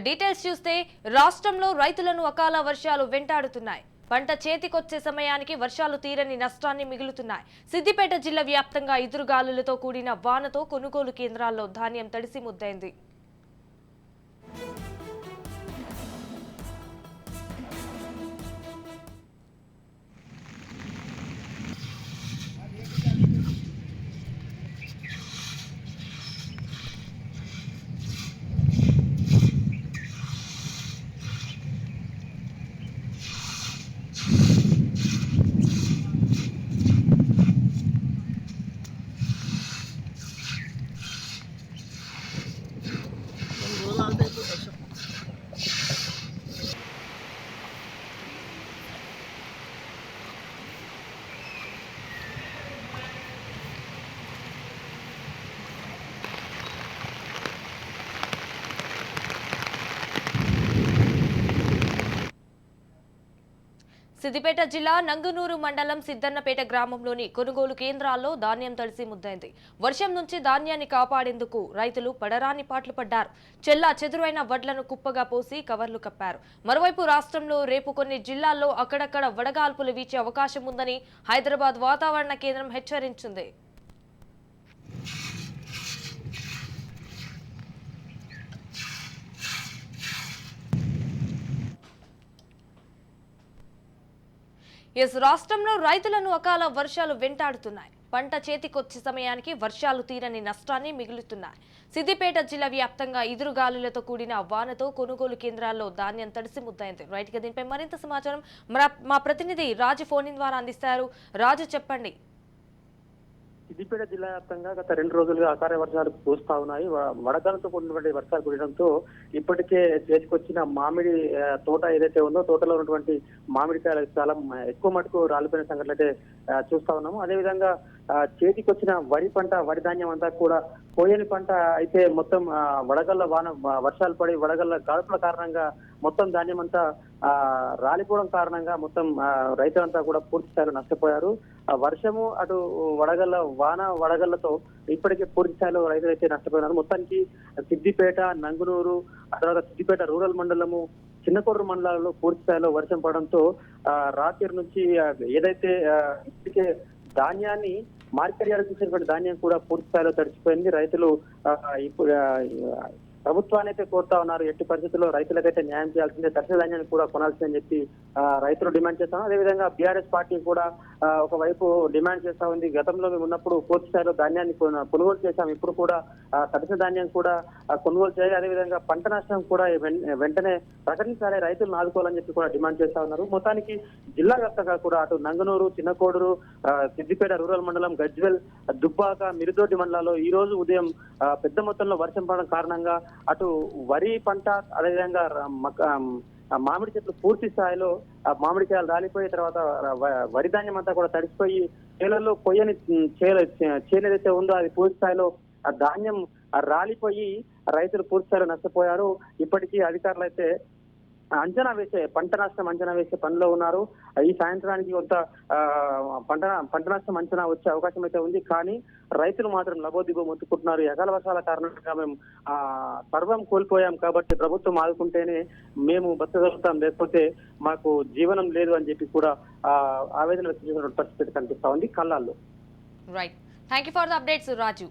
Details చూస్తే రాష్ట్రంలో రైతులను అకాల వర్షాలు వెంటాడుతున్నాయి. పంట చేతికొచ్చే సమయానికి వర్షాలు తీరని నష్టాన్ని మిగులుతున్నాయి. సిద్దిపేట జిల్లా వ్యాప్తంగా ఎదురుగాలులతో కూడిన వానతో కొనుగోలు కేంద్రాల్లో ధాన్యం తడిసి ముద్దైంది. సిద్దిపేట జిల్లా నంగునూరు మండలం సిద్దన్నపేట గ్రామంలోని కొనుగోలు కేంద్రాల్లో ధాన్యం తడిసి ముద్దైంది. వర్షం నుంచి ధాన్యాన్ని కాపాడేందుకు రైతులు పడరాని పాట్లు పడ్డారు. చెల్లా చెదురైన వడ్లను కుప్పగా పోసి కవర్లు కప్పారు. మరోవైపు రాష్ట్రంలో రేపు కొన్ని జిల్లాల్లో అక్కడక్కడ వడగాల్పులు వీచే అవకాశం ఉందని హైదరాబాద్ వాతావరణ కేంద్రం హెచ్చరించింది. రాష్ట్రంలో రైతులను అకాల వర్షాలు వెంటాడుతున్నాయి. పంట చేతికొచ్చే సమయానికి వర్షాలు తీరని నష్టాన్ని మిగులుతున్నాయి. సిద్దిపేట జిల్లా వ్యాప్తంగా ఎదురుగాలులతో కూడిన వానతో కొనుగోలు కేంద్రాల్లో ధాన్యం తడిసి ముద్దైంది. రైట్ గా దీనిపై మరింత సమాచారం మా ప్రతినిధి రాజు ఫోన్ ద్వారా అందిస్తారు. రాజు, చెప్పండి. సిద్దిపేట జిల్లా వ్యాప్తంగా గత 2 రోజులుగా అకాల వర్షాలు కురుస్తా ఉన్నాయి. వడగాలతో కూడినటువంటి వర్షాలు కురవడంతో ఇప్పటికే చేతికొచ్చిన మామిడి తోట ఏదైతే ఉందో తోటలో ఉన్నటువంటి మామిడికాయలు చాలా ఎక్కువ మటుకు రాలిపోయిన సంఘటనలు అయితే చూస్తా ఉన్నాము. అదేవిధంగా చేతికొచ్చిన వరి ధాన్యం అంతా కూడా కోయని పంట అయితే మొత్తం వడగళ్ల వర్షాలు పడి వడగళ్ల గాడుపుల కారణంగా మొత్తం ధాన్యం అంతా రాలిపోవడం కారణంగా మొత్తం రైతులంతా కూడా పూర్తి స్థాయిలో నష్టపోయారు. వర్షము అటు వడగళ్లతో ఇప్పటికే పూర్తి స్థాయిలో రైతులు అయితే నష్టపోయినారు. మొత్తానికి సిద్దిపేట, నంగునూరు, తర్వాత సిద్దిపేట రూరల్ మండలము, చిన్నకొర్రు మండలాల్లో పూర్తి స్థాయిలో వర్షం పడడంతో రాత్రి నుంచి ఏదైతే ఇప్పటికే ధాన్యాన్ని మార్కెట్ యార్డ్ చూసినటువంటి ధాన్యం కూడా పూర్తి స్థాయిలో తడిచిపోయింది. రైతులు ఇప్పుడు ప్రభుత్వాన్ని అయితే కోరుతా ఉన్నారు. ఎట్టి పరిస్థితుల్లో రైతులకైతే న్యాయం చేయాల్సిందే, తడిసిన ధాన్యాన్ని కూడా కొనాల్సిందని చెప్పి రైతులు డిమాండ్ చేస్తాం. అదేవిధంగా బీఆర్ఎస్ పార్టీ కూడా ఒకవైపు డిమాండ్ చేస్తా ఉంది. గతంలో మేము ఉన్నప్పుడు పూర్తి స్థాయిలో ధాన్యాన్ని కొనుగోలు చేశాం, ఇప్పుడు కూడా తడిసిన ధాన్యం కూడా కొనుగోలు చేయాలి. అదేవిధంగా పంట నష్టం కూడా వెంటనే ప్రకటించాలి, రైతులను ఆదుకోవాలని చెప్పి కూడా డిమాండ్ చేస్తా ఉన్నారు. మొత్తానికి జిల్లా వ్యాప్తంగా కూడా అటు నంగనూరు, చిన్నకోడూరు, సిద్దిపేట రూరల్ మండలం, గజ్వెల్, దుబ్బాక, మిరుదొడ్డి మండలాల్లో ఈ రోజు ఉదయం పెద్ద మొత్తంలో వర్షం పడడం కారణంగా అటు వరి పంట, అదేవిధంగా మామిడి చెట్లు పూర్తి స్థాయిలో మామిడికాయలు రాలిపోయి తర్వాత వరి ధాన్యం అంతా కూడా తడిసిపోయి చేలల్లో కొయ్యని చేను ఏదైతే ఉందో అది పూర్తి స్థాయిలో ఆ ధాన్యం రాలిపోయి రైతులు పూర్తి స్థాయిలో నష్టపోయారు. ఇప్పటికీ అధికారులు అయితే పంట నష్టం అంచనా వేసే పనిలో ఉన్నారు. ఈ సాయంత్రానికి కొంత పంట నష్టం అంచనా వచ్చే అవకాశం అయితే ఉంది. కానీ రైతులు మాత్రం లబోదిబో మొత్తుకుంటున్నారు. అకాల వర్షాల కారణంగా మేము సర్వం కోల్పోయాం కాబట్టి ప్రభుత్వం ఆదుకుంటేనే మేము బతకగలుగుతాం, లేకపోతే మాకు జీవనం లేదు అని చెప్పి కూడా ఆవేదన వ్యక్తం చేసిన పరిస్థితి కనిపిస్తా ఉంది కళ్ళాల్లో. Right, thank you for the updates Raju.